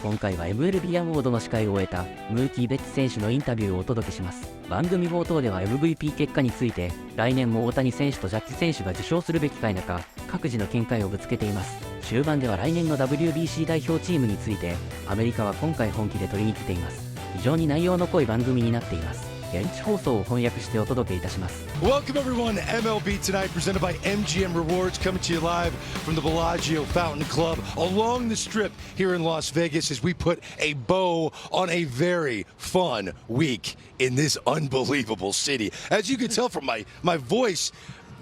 今回は MLB アワードの司会を終えたムーキー・ベッツ選手のインタビューをお届けします。番組冒頭では MVP 結果について、来年も大谷選手とジャッジ選手が受賞するべきか否か、各自の見解をぶつけています。終盤では来年の WBC 代表チームについて、アメリカは今回本気で取りに来ています。非常に内容の濃い番組になっています。現地放送を翻訳してお届けいたします。 Welcome everyone to MLB Tonight, presented by MGM Rewards, coming to you live from the Bellagio Fountain Club along the Strip here in Las Vegas as we put a bow on a very fun week in this unbelievable city. As you can tell from my voice,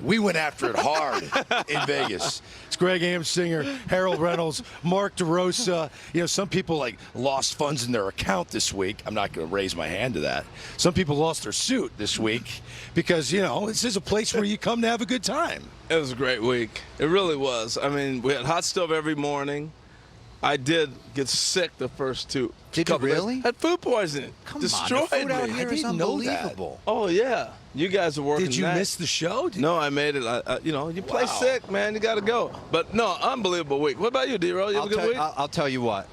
we went after it hard in Vegas. It's Greg Amsinger, Harold Reynolds, Mark DeRosa. You know, some people like lost funds in their account this week. I'm not going to raise my hand to that. Some people lost their suit this week because, you know, this is a place where you come to have a good time. It was a great week. It really was. I mean, we had hot stove every morning. I did get sick the first two. Did you really? Had food poisoning. Come Destroyed on, the food me. out here is unbelievable. Oh yeah, you guys are working. Did you miss the show? No, I made it. You know, you play sick, man. You got to go. But no, unbelievable week. What about you, D-Roll? You have a good week? I'll tell you what.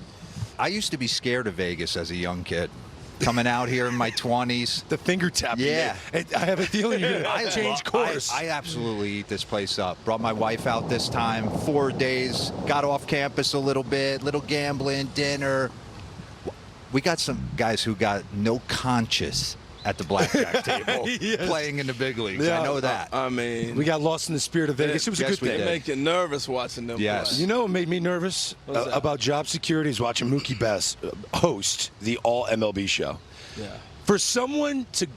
I used to be scared of Vegas as a young kid. Coming out here in my 20s. The finger tap. Yeah. I have a feeling you're going to change course. I absolutely eat this place up. Brought my wife out this time, 4 days, got off campus a little bit, little gambling, dinner. We got some guys who got no conscience at the blackjack table playing in the big leagues. Yeah, I know that. I mean, we got lost in the spirit of Vegas. It was a good thing. They make you nervous watching them Yes. play. You know what made me nervous about job security is watching Mookie Betts host the All MLB show. Yeah. For someone to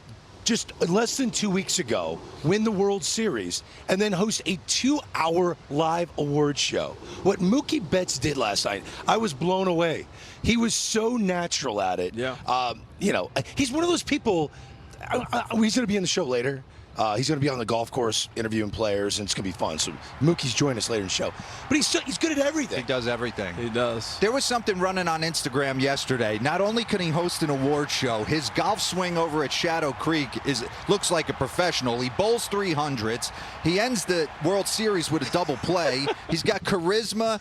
just less than 2 weeks ago win the World Series and then host a 2-hour live award show. What Mookie Betts did last night, I was blown away. He was so natural at it. Yeah. You know, he's one of those people. He's going to be in the show later. He's going to be on the golf course interviewing players, and it's going to be fun. So Mookie's joining us later in the show. But he's good at everything. He does everything. He does. There was something running on Instagram yesterday. Not only can he host an award show, his golf swing over at Shadow Creek looks like a professional. He bowls 300s. He ends the World Series with a double play. He's got charisma.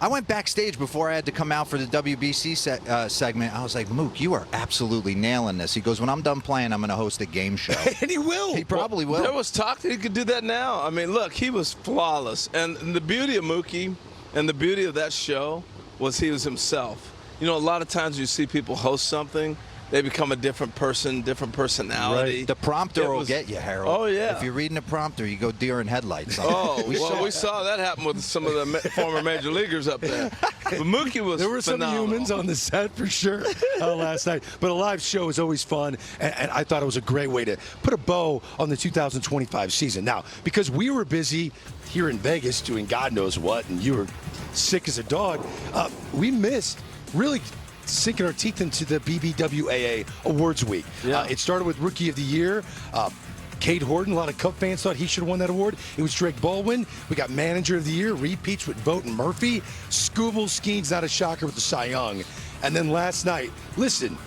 I went backstage before I had to come out for the WBC segment. I was like, Mook, you are absolutely nailing this. He goes, when I'm done playing, I'm going to host a game show. And he will. He probably will. There was talk that he could do that now. I mean, look, he was flawless. And the beauty of Mookie and the beauty of that show was he was himself. You know, a lot of times you see people host something, they become a different person, different personality. Right. The prompter will get you, Harold. Oh, yeah. If you're reading the prompter, you go deer in headlights. Oh, we saw that happen with some of the former major leaguers up there. But Mookie was There were phenomenal. some humans on the set for sure last night. But a live show is always fun, and I thought it was a great way to put a bow on the 2025 season. Now, because we were busy here in Vegas doing God knows what, and you were sick as a dog, we missed really sinking our teeth into the BBWAA Awards Week. Yeah. It started with Rookie of the Year. Cade Horton, a lot of Cub fans thought he should have won that award. It was Drake Baldwin. We got Manager of the Year, repeats with Vogt and Murphy. Scooble Skeen's not a shocker with the Cy Young. And then last night, listen,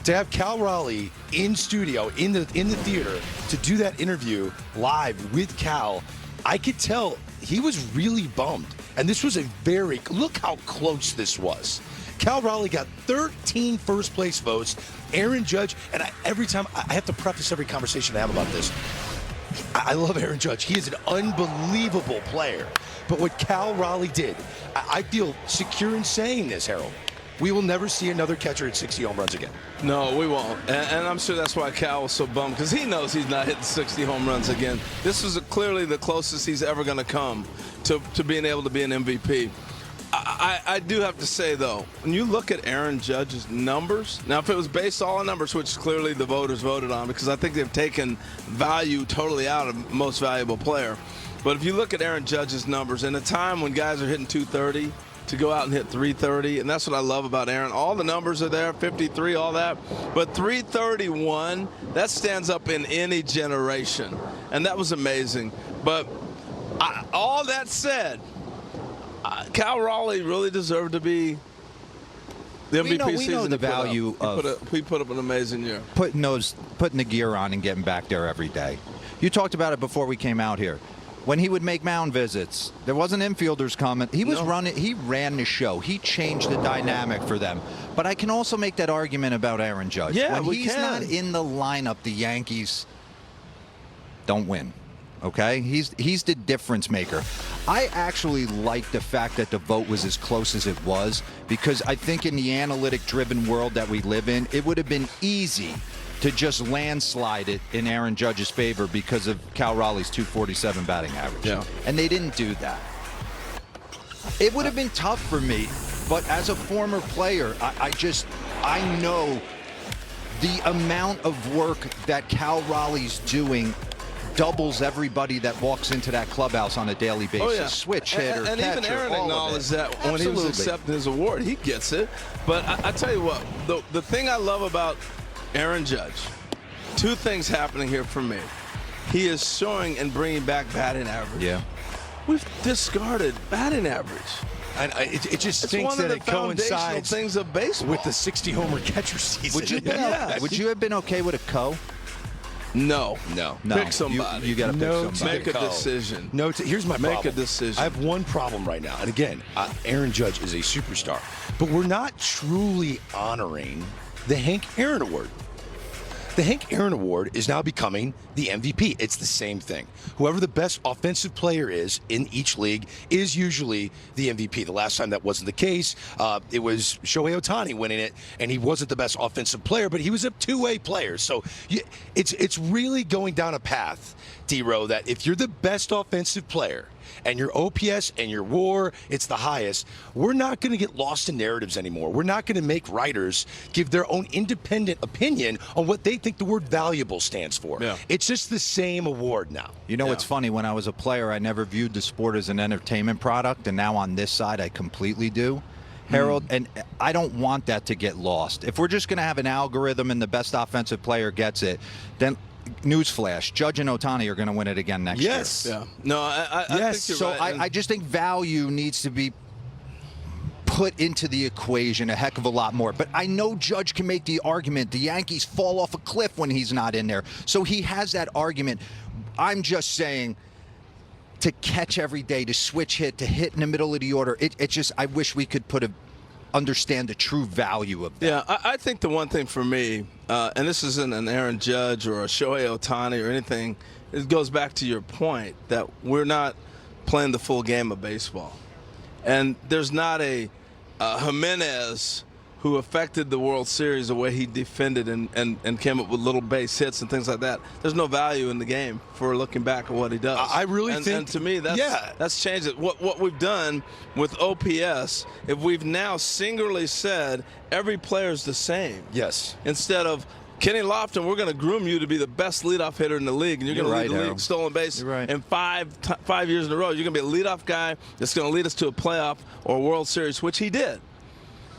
to have Cal Raleigh in studio, in the theater, to do that interview live with Cal, I could tell he was really bummed. And this was look how close this was. Cal Raleigh got 13 first-place votes. Aaron Judge, and every time I have to preface every conversation I have about this. I love Aaron Judge. He is an unbelievable player. But what Cal Raleigh did, I feel secure in saying this, Harold. We will never see another catcher at 60 home runs again. No, we won't. And I'm sure that's why Cal was so bummed, because he knows he's not hitting 60 home runs again. This was clearly the closest he's ever going to come to being able to be an MVP. I do have to say, though, when you look at Aaron Judge's numbers, now if it was based all on numbers, which clearly the voters voted on, because I think they've taken value totally out of most valuable player. But if you look at Aaron Judge's numbers, in a time when guys are hitting 230, to go out and hit 330, and that's what I love about Aaron. All the numbers are there, 53, all that. But 331, that stands up in any generation, and that was amazing. But all that said, Cal Raleigh really deserved to be the MVP we know the value of he put up an amazing year. Putting the gear on and getting back there every day. You talked about it before we came out here. when he would make mound visits. There wasn't infielders coming. He was running. He ran the show. He changed the dynamic for them. But I can also make that argument about Aaron Judge. Yeah, when he's not in the lineup, the Yankees don't win. Okay, he's the difference maker. I actually like the fact that the vote was as close as it was, because I think in the analytic-driven world that we live in, it would have been easy to just landslide it in Aaron Judge's favor because of Cal Raleigh's .247 batting average. Yeah. And they didn't do that. It would have been tough for me, but as a former player, I know the amount of work that Cal Raleigh's doing doubles everybody that walks into that clubhouse on a daily basis. Oh, yeah. Switch hitter, and catcher, even Aaron all acknowledged of it. that when he was accepting his award, he gets it. But I tell you what, the thing I love about Aaron Judge, two things happening here for me. He is showing and bringing back batting average. Yeah. We've discarded batting average. And it just It's stinks one of that the it coincides things of baseball. with the 60-homer catcher season. Would you have been okay with a co? No. No. Pick somebody. You got to No pick to somebody. Make a Call. decision. No, here's my problem. Make a decision. I have one problem right now. And again, Aaron Judge is a superstar. But we're not truly honoring the Hank Aaron Award. The Hank Aaron Award is now becoming the MVP. It's the same thing. Whoever the best offensive player is in each league is usually the MVP. The last time that wasn't the case, it was Shohei Ohtani winning it, and he wasn't the best offensive player, but he was a two-way player. So it's really going down a path, D-Row, that if you're the best offensive player and your OPS and your WAR, it's the highest, we're not going to get lost in narratives anymore. We're not going to make writers give their own independent opinion on what they think the word valuable stands for. Yeah. It's just the same award now. You know, it's funny. When I was a player, I never viewed the sport as an entertainment product, and now on this side, I completely do. Harold, and I don't want that to get lost. If we're just going to have an algorithm and the best offensive player gets it, then newsflash, Judge and Ohtani are going to win it again next year. Yeah. No, I think you're So right. I just think value needs to be put into the equation a heck of a lot more. But I know Judge can make the argument the Yankees fall off a cliff when he's not in there. So he has that argument. I'm just saying, to catch every day, to switch hit, to hit in the middle of the order, it just, I wish we could understand the true value of that. Yeah, I think the one thing for me, and this isn't an Aaron Judge or a Shohei Ohtani or anything, it goes back to your point that we're not playing the full game of baseball. And there's not a Jimenez who affected the World Series the way he defended and came up with little base hits and things like that. There's no value in the game for looking back at what he does. I really think, and to me, that's changed it. What we've done with OPS, if we've now singularly said every player's the same. Yes. Instead of Kenny Lofton, we're going to groom you to be the best leadoff hitter in the league, and you're going to lead the league stolen base in 5 years in a row. You're going to be a leadoff guy that's going to lead us to a playoff or a World Series, which he did.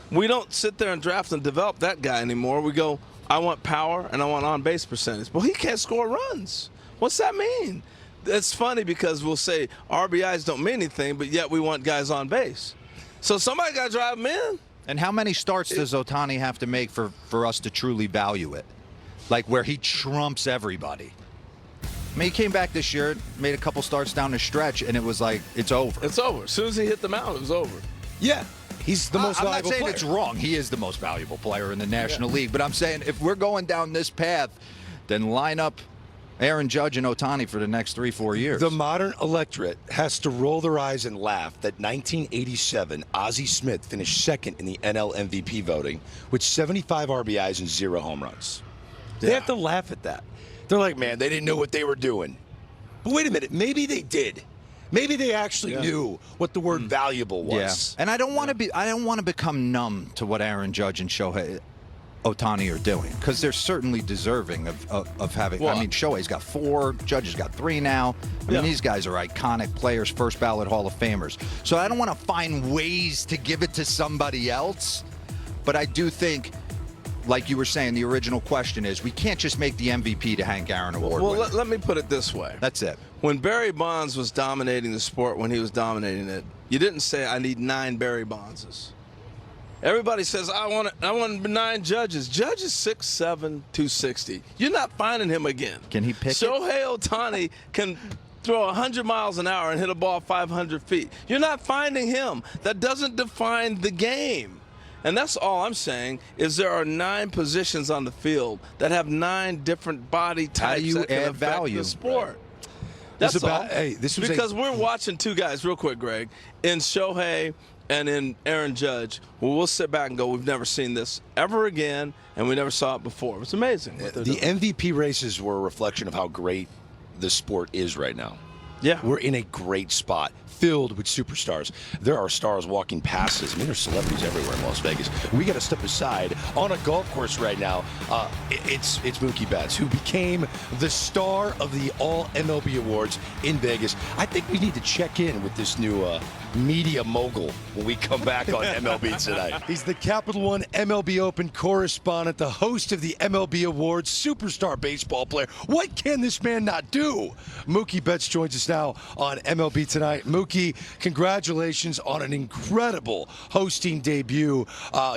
We don't sit there and draft and develop that guy anymore. We go, I want power and I want on-base percentage. Well, he can't score runs. What's that mean? It's funny because we'll say RBIs don't mean anything, but yet we want guys on base. So somebody got to drive him in. And how many starts does Ohtani have to make for us to truly value it? Like where he trumps everybody. I mean, he came back this year, made a couple starts down the stretch, and it was like, it's over. It's over. As soon as he hit the mound, it was over. Yeah. He's the most valuable player. I'm not saying it's wrong. He is the most valuable player in the National League. But I'm saying if we're going down this path, then line up Aaron Judge and Ohtani for the next 3-4 years. The modern electorate has to roll their eyes and laugh that 1987, Ozzie Smith finished second in the NL MVP voting with 75 RBIs and 0 home runs. They have to laugh at that. They're like, man, they didn't know what they were doing. But wait a minute, maybe they did. Maybe they actually knew what the word valuable was. Yeah. And I don't want to become numb to what Aaron Judge and Shohei Ohtani are doing, because they're certainly deserving of having. Well, I mean, Shohei's got 4, Judge has got 3 now. I mean, these guys are iconic players, first ballot Hall of Famers. So I don't want to find ways to give it to somebody else, but I do think, like you were saying, the original question is, we can't just make the MVP to Hank Aaron Award. Well, let me put it this way. That's it. When Barry Bonds was dominating the sport, when he was dominating it, you didn't say, I need 9 Barry Bondses. Everybody says, I want 9 Judges. Judge is 6'7", 260. You're not finding him again. Can he pick Shohei Ohtani can throw 100 miles an hour and hit a ball 500 feet. You're not finding him. That doesn't define the game. And that's all I'm saying is there are 9 positions on the field that have 9 different body types How do you that can add affect value? the sport. Right. That's all. Hey, this was because we're watching 2 guys, real quick, Greg, in Shohei and in Aaron Judge. Well, we'll sit back and go, we've never seen this ever again, and we never saw it before. It's amazing. The MVP races were a reflection of how great the sport is right now. Yeah. We're in a great spot, filled with superstars. There are stars walking past us. I mean, there's celebrities everywhere in Las Vegas. We got to step aside. On a golf course right now, it's Mookie Betts, who became the star of the All-MLB Awards in Vegas. I think we need to check in with this new media mogul when we come back on MLB tonight. He's the Capital One MLB Open correspondent, the host of the MLB Awards, superstar baseball player. What can this man not do? Mookie Betts joins us now on MLB Tonight. Mookie, congratulations on an incredible hosting debut.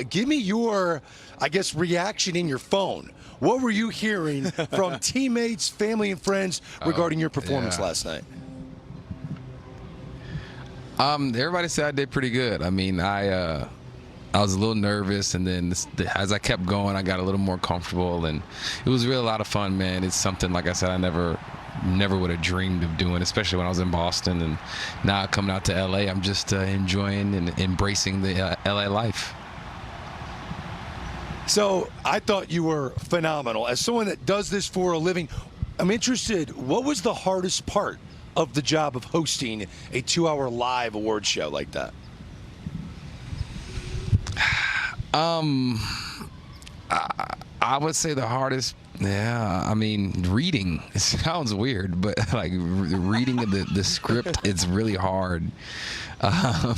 Give me your, I guess, reaction in your phone. What were you hearing from teammates, family, and friends regarding your performance last night? Everybody said I did pretty good. I mean, I was a little nervous, and then as I kept going, I got a little more comfortable, and it was really a lot of fun, man. It's something, like I said, I never would have dreamed of doing, especially when I was in Boston, and now coming out to LA, I'm just enjoying and embracing the LA life. So I thought you were phenomenal. As someone that does this for a living, I'm interested, what was the hardest part of the job of hosting a 2-hour live award show like that? I would say the hardest, I mean, reading. It sounds weird, but like reading the script, it's really hard.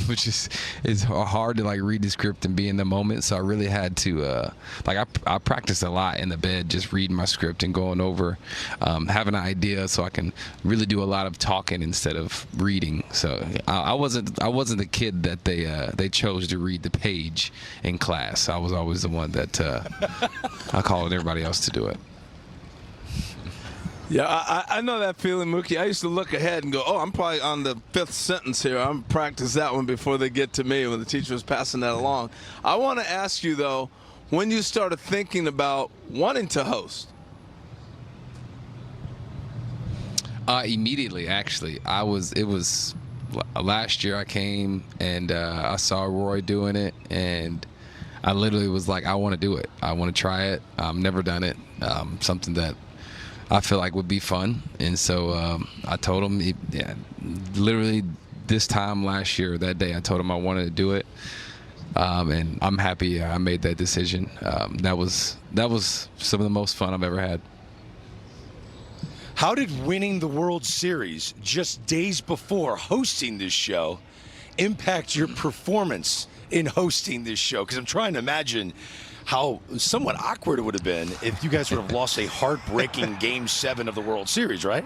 Which is it's hard to like read the script and be in the moment. So I really had to I practiced a lot in the bed, just reading my script and going over, having an idea so I can really do a lot of talking instead of reading. So I wasn't the kid that they chose to read the page in class. I was always the one that I called everybody else to do it. Yeah, I know that feeling, Mookie. I used to look ahead and go, oh, I'm probably on the 5th sentence here. I'm practice that one before they get to me when the teacher was passing that along. I want to ask you, though, when you started thinking about wanting to host? Immediately, actually. It was last year I came and I saw Roy doing it, and I literally was like, I want to do it. I want to try it. I've never done it. Something that I feel like would be fun. And so I told him, literally this time last year, that day, I told him I wanted to do it. And I'm happy I made that decision. That was some of the most fun I've ever had. How did winning the World Series just days before hosting this show impact your performance in hosting this show? Because I'm trying to imagine how somewhat awkward it would have been if you guys would have lost a heartbreaking Game 7 of the World Series, right?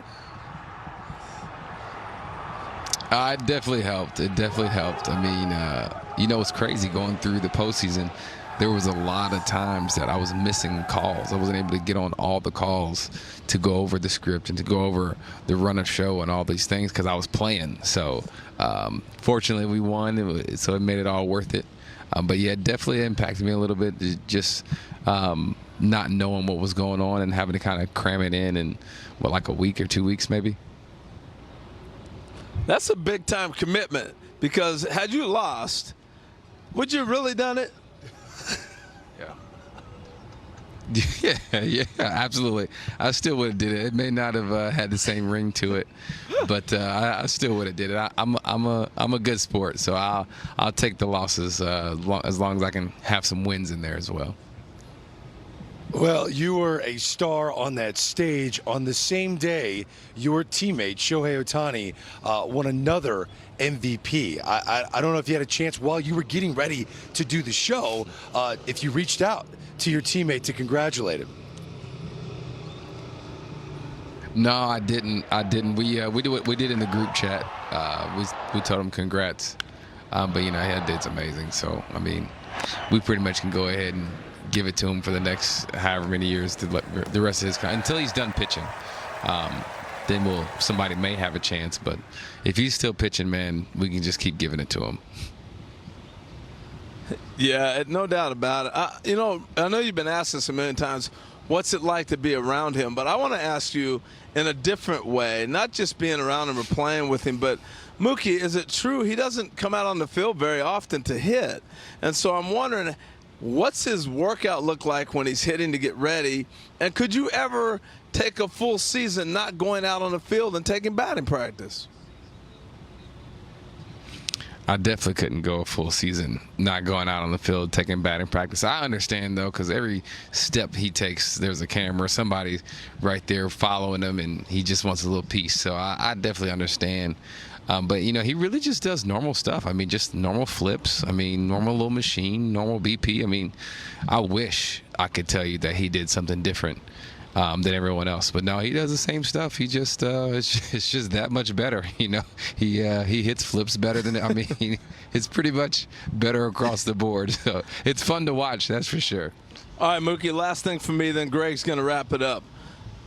It definitely helped. It definitely helped. I mean, it's crazy going through the postseason. There was a lot of times that I was missing calls. I wasn't able to get on all the calls to go over the script and to go over the run of show and all these things because I was playing. So fortunately we won, so it made it all worth it. But yeah, it definitely impacted me a little bit, just not knowing what was going on and having to kind of cram it in like a week or 2 weeks maybe. That's a big time commitment, because had you lost, would you have really done it? Yeah, absolutely. I still would have did it. It may not have had the same ring to it, but I still would have did it. I'm a good sport, so I'll take the losses as long as I can have some wins in there as well. Well, you were a star on that stage. On the same day, your teammate, Shohei Ohtani, won another MVP. I don't know if you had a chance while you were getting ready to do the show, if you reached out to your teammate to congratulate him. No, I didn't. We did in the group chat. We told him congrats. But it's amazing. So I mean, we pretty much can go ahead and give it to him for the next however many years, to the rest of his until he's done pitching. then somebody may have a chance. But if he's still pitching, man, we can just keep giving it to him. Yeah, no doubt about it. You know, I know you've been asked this a million times, what's it like to be around him? But I want to ask you in a different way, not just being around him or playing with him, but Mookie, is it true he doesn't come out on the field very often to hit? And so I'm wondering, what's his workout look like when he's hitting to get ready? And could you ever take a full season not going out on the field and taking batting practice? I definitely couldn't go a full season not going out on the field, taking batting practice. I understand, though, because every step he takes, there's a camera, somebody right there following him, and he just wants a little piece. So I definitely understand. But, you know, he really just does normal stuff. I mean, just normal flips. I mean, normal little machine, normal BP. I mean, I wish I could tell you that he did something different than everyone else, but no, he does the same stuff. He just it's just that much better, you know. He hits flips better than, I mean, it's pretty much better across the board. So it's fun to watch, that's for sure. All right, Mookie, last thing for me, then Greg's going to wrap it up.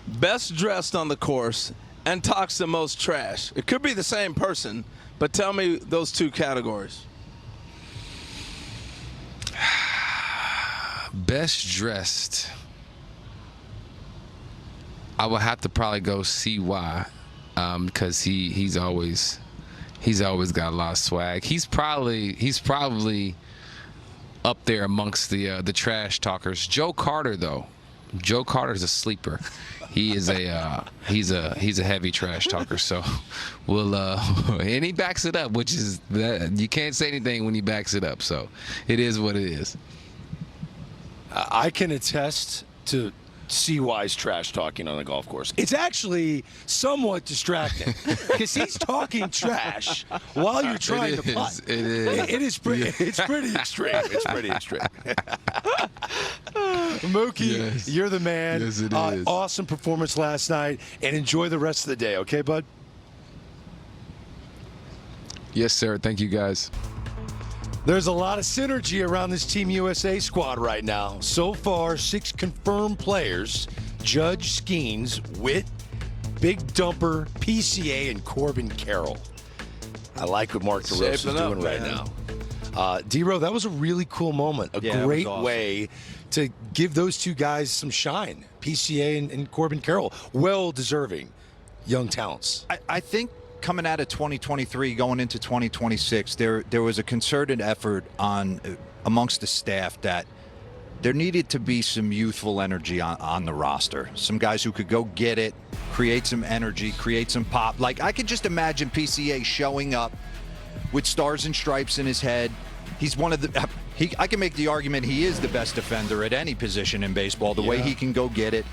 Best dressed on the course and talks the most trash. It could be the same person, but tell me those two categories. Best dressed, I would have to probably go CY, because he's always got a lot of swag. He's probably up there amongst the trash talkers. Joe Carter, though, Joe Carter's a sleeper. He is he's a heavy trash talker. So we'll and he backs it up, which is that you can't say anything when he backs it up. So it is what it is. I can attest to CY's trash talking on the golf course. It's actually somewhat distracting because he's talking trash while you're trying to putt. It is. It is pretty. Yeah. It's pretty extreme. It's pretty extreme. Mookie, yes. You're the man. Yes, it is. Awesome performance last night, and enjoy the rest of the day. Okay, bud. Yes, sir. Thank you, guys. There's a lot of synergy around this Team USA squad right now. So far, 6 confirmed players: Judge, Skeens, Witt, Big Dumper, PCA, and Corbin Carroll. I like what Mark DeRosa is doing right now. D-Row, that was a really cool moment. A great way to give those two guys some shine. PCA and Corbin Carroll, well-deserving young talents. I think coming out of 2023, going into 2026, there was a concerted effort amongst the staff that there needed to be some youthful energy on the roster. Some guys who could go get it, create some energy, create some pop. Like, I could just imagine PCA showing up with stars and stripes in his head. He's one of the I can make the argument he is the best defender at any position in baseball, the way he can go get it.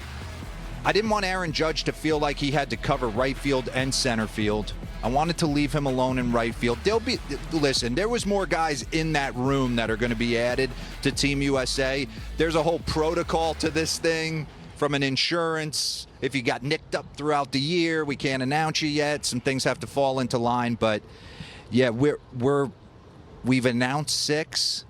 I didn't want Aaron Judge to feel like he had to cover right field and center field. I wanted to leave him alone in right field. Listen, there was more guys in that room that are going to be added to Team USA. There's a whole protocol to this thing, from an insurance. If you got nicked up throughout the year, we can't announce you yet. Some things have to fall into line, but yeah, we've announced 6.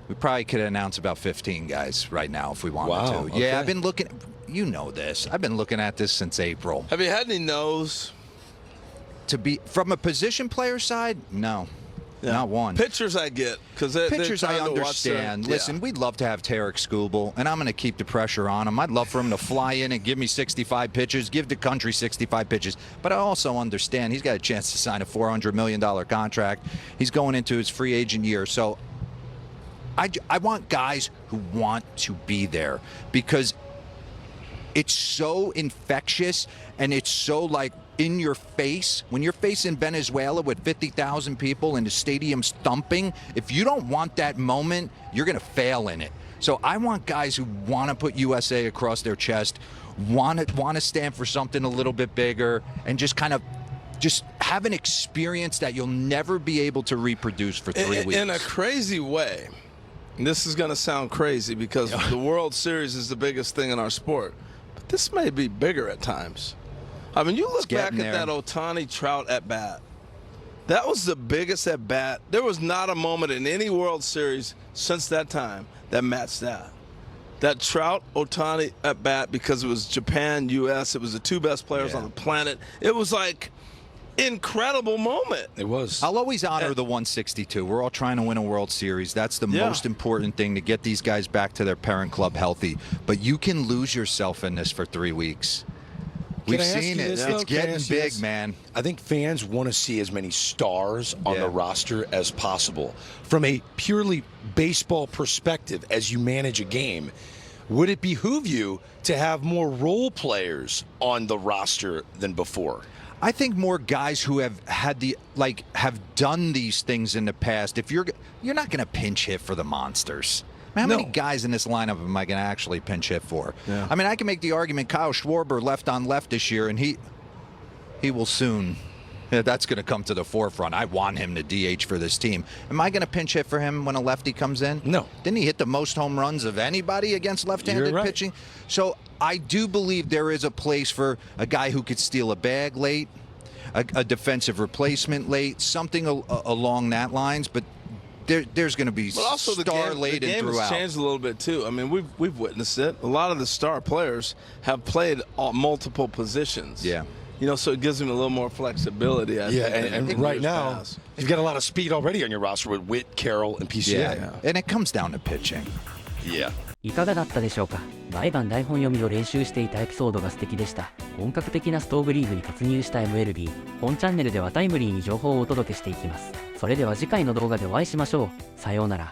We probably could announce about 15 guys right now if we wanted to. Okay. Yeah, I've been looking. You know this. I've been looking at this since April. Have you had any no's? To be from a position player side, no. Not one. Pitchers I get, because pitchers I understand. Listen, we'd love to have Tarek Skubal, and I'm going to keep the pressure on him. I'd love for him to fly in and give me 65 pitches, give the country 65 pitches. But I also understand he's got a chance to sign a $400 million contract. He's going into his free agent year. So I want guys who want to be there, because it's so infectious and it's so like in your face. When you're facing Venezuela with 50,000 people and the stadium's thumping, if you don't want that moment, you're going to fail in it. So I want guys who want to put USA across their chest, want to stand for something a little bit bigger, and just kind of just have an experience that you'll never be able to reproduce for 3 weeks. In a crazy way, and this is going to sound crazy because the World Series is the biggest thing in our sport, but this may be bigger at times. I mean, you look back at that Ohtani Trout at bat. That was the biggest at bat. There was not a moment in any World Series since that time that matched that. that Trout Ohtani at bat, because it was Japan, U.S., it was the two best players on the planet. It was like incredible moment. It was. I'll always honor the 162. We're all trying to win a World Series. That's the most important thing, to get these guys back to their parent club healthy. But you can lose yourself in this for 3 weeks. We've seen it. It's getting big, man. I think fans want to see as many stars on the roster as possible. From a purely baseball perspective, as you manage a game, would it behoove you to have more role players on the roster than before? I think more guys who have had have done these things in the past. If you're not going to pinch hit for the monsters. How many guys in this lineup am I going to actually pinch hit for? Yeah. I mean, I can make the argument Kyle Schwarber left on left this year, and he will soon. That's going to come to the forefront. I want him to DH for this team. Am I going to pinch hit for him when a lefty comes in? No. Didn't he hit the most home runs of anybody against left-handed pitching? So I do believe there is a place for a guy who could steal a bag late, a defensive replacement late, something along that lines, but there's going to be also star late and the game throughout. has changed a little bit too. I mean, we've witnessed it. A lot of the star players have played multiple positions. Yeah. You know, so it gives them a little more flexibility. I think, and right now, you've got a lot of speed already on your roster with Witt, Carroll, and PCA. Yeah. And it comes down to pitching. Yeah. いかがだったでしょうか。毎晩台本読みを練習していたエピソードが素敵でした。本格的なストーブリーグに突入した MLB。本チャンネルではタイムリーに情報をお届けしていきます。それでは次回の動画でお会いしましょう。さようなら。